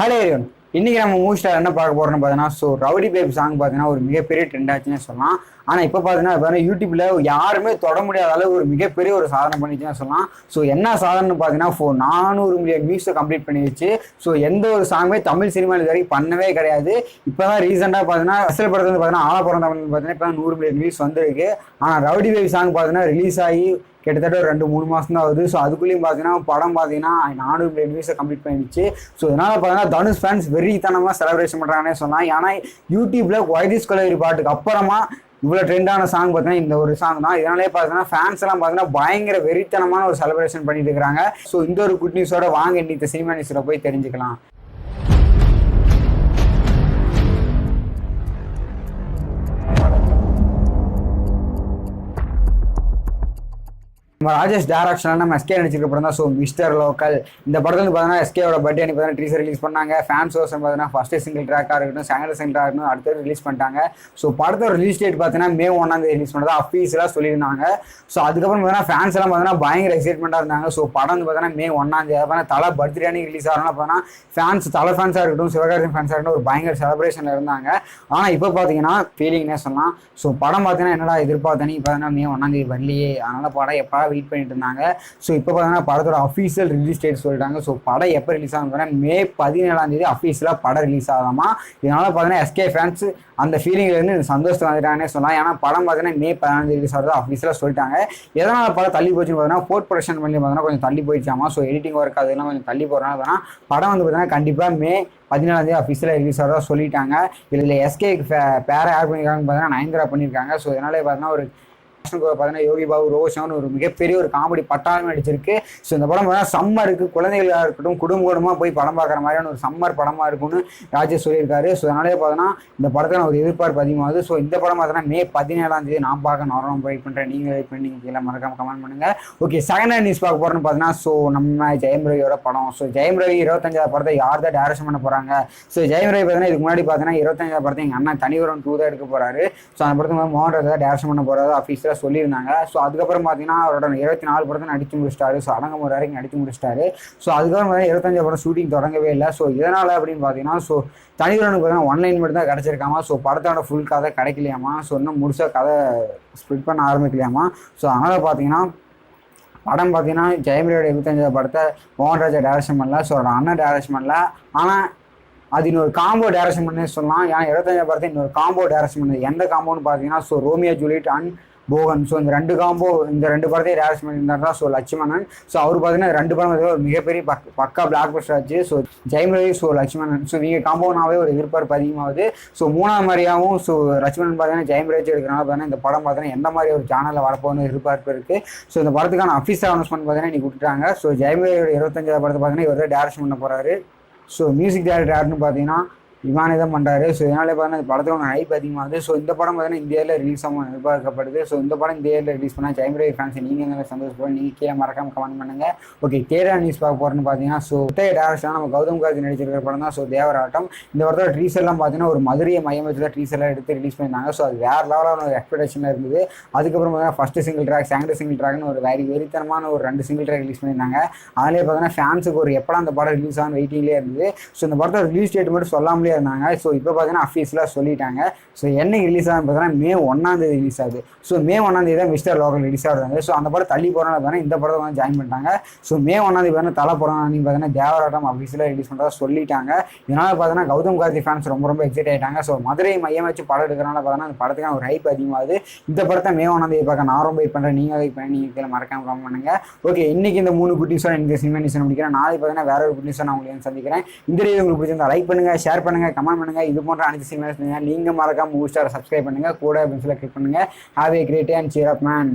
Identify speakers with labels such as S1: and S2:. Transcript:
S1: Hello everyone, இன்னைக்கு நம்ம movie star என்ன பார்க்க போறோம்னு பார்த்தீங்கன்னா ரவுடி பேப் சாங் பார்த்தீங்கன்னா ஒரு மிகப்பெரிய ட்ரெண்ட் ஆச்சுன்னு சொல்லலாம். ஆனால் இப்போ பார்த்தீங்கன்னா யூடியூப்ல யாருமே தொட முடியாத அளவு ஒரு மிகப்பெரிய ஒரு சாதனை பண்ணிச்சுன்னு சொல்லலாம். என்ன சாதனைன்னு பார்த்தீங்கன்னா 400 மில்லியன் வியூஸை கம்ப்ளீட் பண்ணிடுச்சு. எந்த ஒரு சாங்குமே தமிழ் சினிமா இது வரைக்கும் பண்ணவே கிடையாது. இப்போதான் ரீசெண்டாக பார்த்தீங்கன்னா அசல் படத்துல பார்த்தீங்கன்னா ஆலப்புறம் தமிழ் பார்த்தீங்கன்னா இப்போ 100 மில்லியன் வியூஸ் வந்திருக்கு. ஆனால் ரவுடி பேப் சாங் பார்த்தீங்கன்னா ரிலீஸ் ஆகி கிட்டத்தட்ட ஒரு 2-3 மாதம் தான் ஆகுது. அதுக்குள்ளேயும் பார்த்தீங்கன்னா படம் பார்த்தீங்கன்னா 400 மில்லியன் வியூஸை கம்ப்ளீட் பண்ணிடுச்சு. இதனால பார்த்தீங்கன்னா தனுஷ் ஃபேன்ஸ் வெறித்தனமாக செலிப்ரேஷன் பண்ணுறாங்கன்னே சொல்லலாம். ஏன்னா யூடியூப்ல வைதிஸ் கொலவெறி பாட்டுக்கு அப்புறமா இவ்வளோ ட்ரெண்டான சாங் பார்த்தீங்கன்னா இந்த ஒரு சாங் தான். இதனாலே பார்த்தீங்கன்னா ஃபேன்ஸ் எல்லாம் பார்த்தீங்கன்னா பயங்கர வெறித்தனமான ஒரு செலிப்ரேஷன் பண்ணிட்டு இருக்கிறாங்க. இந்த ஒரு குட் நியூஸோட வாங்க இன்னைக்கு சினிமா நியூஸில் போய் தெரிஞ்சுக்கலாம். நம்ம ராஜேஷ் டேரக்ஷன்ல நம்ம எஸ்கே நடிச்சிருக்க படம் தான் மிஸ்டர் லோக்கல். இந்த படத்துல பார்த்தீங்கன்னா எஸ்கேவோட பர்த்டே அன்னைக்கு பார்த்தீங்கன்னா டீசர் ரிலீஸ் பண்ணாங்க. ஃபேன்ஸ் வருஷன் பார்த்தீங்கன்னா ஃபர்ஸ்ட் சிங்கிள் ட்ராக்காக இருக்கட்டும், செகண்ட் சிங்கிள் ட்ராக் இருக்கட்டும், அடுத்தது ரிலீஸ் பண்ணிட்டாங்க. படத்தோட ரிலீஸ் டேட் பார்த்தீங்கன்னா May 1 ரிலீஸ் பண்ணதா அஃபீஷியலாக சொல்லியிருந்தாங்க. அதுக்கப்புறம் பார்த்தீங்கன்னா ஃபேன்ஸ் எல்லாம் பார்த்தீங்கன்னா பயங்கர எக்ஸைட்மெண்ட்டாக இருந்தாங்க. படம் வந்து பார்த்தீங்கன்னா May 1 தலை பர்த்டே அன்னைக்கு ரிலீஸ் ஆகிறனால பார்த்தீங்கன்னா ஃபேன்ஸ் தலை ஃபேன்ஸாக இருக்கட்டும், சிவகார்த்திகேயன் ஃபேன்ஸாக இருக்கட்டும் ஒரு பயங்கர செலிப்ரேஷனில் இருந்தாங்க. ஆனால் இப்போ பார்த்தீங்கன்னா ஃபீலிங்னே சொல்லலாம். படம் பார்த்தீங்கன்னா என்னடா எதிர்பார்த்தனி பார்த்தீங்கன்னா May 1 வரலையே, அதனால படம் எப்போ வெயிட் பண்ணிட்டு இருந்தாங்க. இப்போ பார்த்தீங்கன்னா படத்தோட அஃபீஷியல் ரிலீஸ் டேட் சொல்லிட்டாங்க. படம் எப்போ ரிலீஸ் ஆகுதுன்னா May 17 அஃபீஷியலாக படம் ரிலீஸ் ஆகாமா. இதனால பார்த்தீங்கன்னா எஸ்கே ஃபேன்ஸ் அந்த ஃபீலிங்ல இருந்து சந்தோஷம் வந்துட்டாங்கன்னே சொல்லலாம். ஏன்னா படம் பார்த்தீங்கன்னா May 14 ரிலீஸ் ஆகுது அஃபீஷியலாக சொல்லிட்டாங்க. எதனால் படம் தள்ளி போச்சுன்னு பார்த்தீங்கன்னா போஸ்ட் ப்ரொடக்ஷன் பண்ணி பார்த்தீங்கன்னா கொஞ்சம் தள்ளி போயிடுச்சாமா. எடிட்டிங் ஒர்க் அதெல்லாம் கொஞ்சம் தள்ளி போகிறனால பார்த்தீங்கன்னா படம் வந்து பார்த்தீங்கன்னா கண்டிப்பாக May 14 அஃபீஷியலாக ரிலீஸ் ஆகிறதா சொல்லிட்டாங்க. இதில் எஸ்கே பேரை ஆட் பண்ணியிருக்காங்கன்னு பார்த்தீங்கன்னா நயன்தாரா பண்ணியிருக்காங்க. இதனாலே பார்த்தீங்கன்னா ஒரு பார்த்தீங்கன்னா யோகி பாபு ரோஷன் ஒரு மிகப்பெரிய ஒரு காமெடி பட்டாளமே அடிச்சிருக்கு. இந்த படம் பார்த்தீங்கன்னா சம்மருக்கு குழந்தைகளாக இருக்கட்டும் குடும்பமாக போய் படம் பார்க்குற மாதிரியான ஒரு சம்மர் படமாக இருக்கும்னு ராஜேஷ் சொல்லியிருக்காரு. அதனாலே பார்த்தீங்கன்னா இந்த படத்தை ஒரு எதிர்பார்ப்பு அதிகமாகுது. இந்த படம் பார்த்தீங்கன்னா May 17 நான் பார்க்க நான் வெயிட் பண்ணுறேன். நீங்கள் வெயிட் பண்ணி கீழே மறக்காம கமெண்ட் பண்ணுங்க. ஓகே, செகண்ட் ஹேண்ட் நியூஸ் பார்க்க போகிறோன்னு பார்த்தீங்கன்னா நம்ம ஜெயம் ரவியோட படம். ஜெயம் ரவி 25வது படத்தை யார் தான் டைரக்ஷன் பண்ண போகிறாங்க. ஜெயம் ரவி பார்த்தீங்கன்னா இதுக்கு முன்னாடி பார்த்தீங்கன்னா 25வது படத்தை எங்கள் அண்ணா தனிவரம் 2 தான் எடுக்க போகிறாரு. அந்த படத்துக்கு மோகன் ராஜா டைரக்ஷன் பண்ண போகிறாரு அஃபீஷியலாக சொல்லியிருந்தாங்க. அதுக்கப்புறம் பார்த்தீங்கன்னா அவரோட 24 படத்தை நடித்து முடிச்சிட்டாரு. அடங்கமுறை வரைக்கும் நடித்து முடிச்சிட்டாரு. அதுக்கப்புறம் பார்த்தீங்கன்னா 25 படம் ஷூட்டிங் தொடங்கவே இல்லை. இதனால் அப்படின்னு பார்த்தீங்கன்னா தனிவரனுக்கு பார்த்தீங்கன்னா ஒன்லைன் மட்டும் தான் கிடச்சிருக்காமா. படத்தோட ஃபுல் கதை கிடைக்கலையாமா. இன்னும் முழுசாக கதை ஸ்ப்ரிட் பண்ண ஆரம்பிக்கலையாமா. அதனால் பார்த்தீங்கன்னா படம் பார்த்தீங்கன்னா ஜெயம் ரவியோட 25வது படத்தை மோகன் ராஜா டைரக்ஷன் பண்ணல. அவரோட அண்ணன் டைரக்ஷன் பண்ணல. ஆனால் அது இன்னொரு காம்போ டைரக்ஷன் பண்ணே சொல்லலாம். ஏன்னா 25வது படத்தை இன்னொரு காம்போ டைரக்ஷன் பண்ணது. எந்த காம்போன்னு பார்த்தீங்கன்னா ரோமியோ ஜூலியட் அண்ட் போகன். இந்த ரெண்டு படத்தையும் டைரக்ஷன் பண்ணியிருந்தாரு தான் லட்சுமணன். அவர் பார்த்தீங்கன்னா 2 படம் ஒரு மிகப்பெரிய பக்கா பிளாக் பஸ்டர் ஆச்சு. ஜெயம் ரவி லட்சுமணன் இவங்க காம்போனாவே ஒரு எதிர்பார்ப்பு அதிகமாகுது. மூணாவது மாதிரியாகவும் லட்சுமணன் பார்த்தீங்கன்னா ஜெயம் ரவி எடுக்கிறனால பார்த்தீங்கன்னா இந்த படம் பார்த்தீங்கன்னா எந்த மாதிரி ஒரு சேனலில் வரப்போன்னு எதிர்பார்ப்பு இருக்குது. இந்த படத்துக்கான அஃபீஷியல் அனௌன்ஸ்மெண்ட் பார்த்தீங்கன்னா இன்னைக்கு விட்டுட்டாங்க. ஜெயம் ரவியோட 25வது படத்தை பார்த்தீங்கன்னா இவர் தான் டைரக்ஷன் பண்ண போகிறாரு. மியூசிக் டைரக்டர் யாருன்னு பார்த்தீங்கன்னா இவானே தான் பண்ணுறாரு. இதனாலே பார்த்தீங்கன்னா இந்த படத்தோட ஹைப் அதிகமாகுது. இந்த படம் பார்த்தீங்கன்னா இந்தியாவில் ரிலீஸ் ஆகும் எதிர்பார்க்கப்படுது. இந்த படம் இந்தியாவில் ரிலீஸ் பண்ணால் ஜெயம் ரவி ஃபேன்ஸ் நீங்கள் என்ன சந்தோஷப்படும் நீங்கள் கீழே மறக்காம கமெண்ட் பண்ணுங்கள். ஓகே, தேடா நியூஸ் பார்க்க போகிறேன்னு பார்த்தீங்கன்னா டைரக்ஷனாக நம்ம கௌதம் கார்த்தி நடிச்சிருக்கிற படம் தான் தேவராட்டம். இந்த படத்தோட ட்ரீசர்லாம் பார்த்தீங்கன்னா ஒரு மதுரையை மையம் வச்சு தான் ட்ரீசர்லாம் எடுத்து ரிலீஸ் பண்ணியிருந்தாங்க. அது வேறு லெவலான ஒரு எக்ஸ்பெக்டேஷனில் இருந்தது. அதுக்கப்புறம் பார்த்தீங்கன்னா first single track second single ட்ராக்னு ஒரு வெறித்தனமான ஒரு 2 சிங்கிள் ட்ராக் ரிலீஸ் பண்ணியிருந்தாங்க. அதிலே பார்த்தீங்கன்னா ஃபேன்ஸுக்கு ஒரு எப்படா அந்த படம் ரிலீஸ் ஆகும் வெயிட்டிங்லேயே இருந்தது. இந்த படத்தோட ரிலீஸ் டேட் மட்டும் சொல்லாமலே இருந்தாங்க. இப்போ பார்த்தீங்கன்னா அஃபீஷியலாக சொல்லிட்டாங்க. என்னைக்கு ரிலீஸ் ஆகுதுன்னு பார்த்தீங்கன்னா May 1 ரிலீஸ் ஆகுது. May 1 தான் மிஸ்டர் லோக்கல் ரிலீஸ் ஆகுறாங்க. அந்த படம் தள்ளி போகிறனால பார்த்தீங்கன்னா இந்த படத்தை வந்து ஜாயின் பண்ணிட்டாங்க. May 1 பார்த்தீங்கன்னா தலை படம் பார்த்தீங்கன்னா தேவராட்டம் அஃபீஷியலாக ரிலீஸ் பண்ணுறதா சொல்லிட்டாங்க. இதனால் பார்த்தீங்கன்னா கௌதம் கார்த்தி ஃபேன்ஸ் ரொம்ப எக்ஸைட் ஆகிட்டாங்க. மதுரை மையம் வச்சு படம் எடுக்கிறனால பார்த்தீங்கன்னா அந்த படத்துக்கான ஒரு ஹைப் அதிகமாகுது. இந்த படத்தை May 1 பார்க்க நான் ரொம்ப வெயிட் பண்ணுறேன். நீங்கள் வெயிட் பண்ணி நீங்கள் கீழே மறக்காம கமெண்ட் பண்ணுங்க. ஓகே, இன்னைக்கு இந்த 3 குட்டீஸோட இந்த சினிமா நியூஸ் முடிக்கிறேன். நாளைக்கு பார்த்தீங்கன்னா வேற ஒரு குட்டீஸை நான் உங்களுக்கு சந்திக்கிறேன். இந்த வீடியோ உங்களுக்கு பிடிச்சிருந்தா லைக் பண்ணுங்க, ஷேர் பண்ணுங்க, கமெண்ட் பண்ணுங்க. இது போன்ற அனைத்து சினிமா நீங்கள் மறக்காம மூவி ஸ்டார் சப்ஸ்கிரைப் பண்ணுங்க, கூட பென்சில் கிளிக் பண்ணுங்க. Have a great day and cheer up man.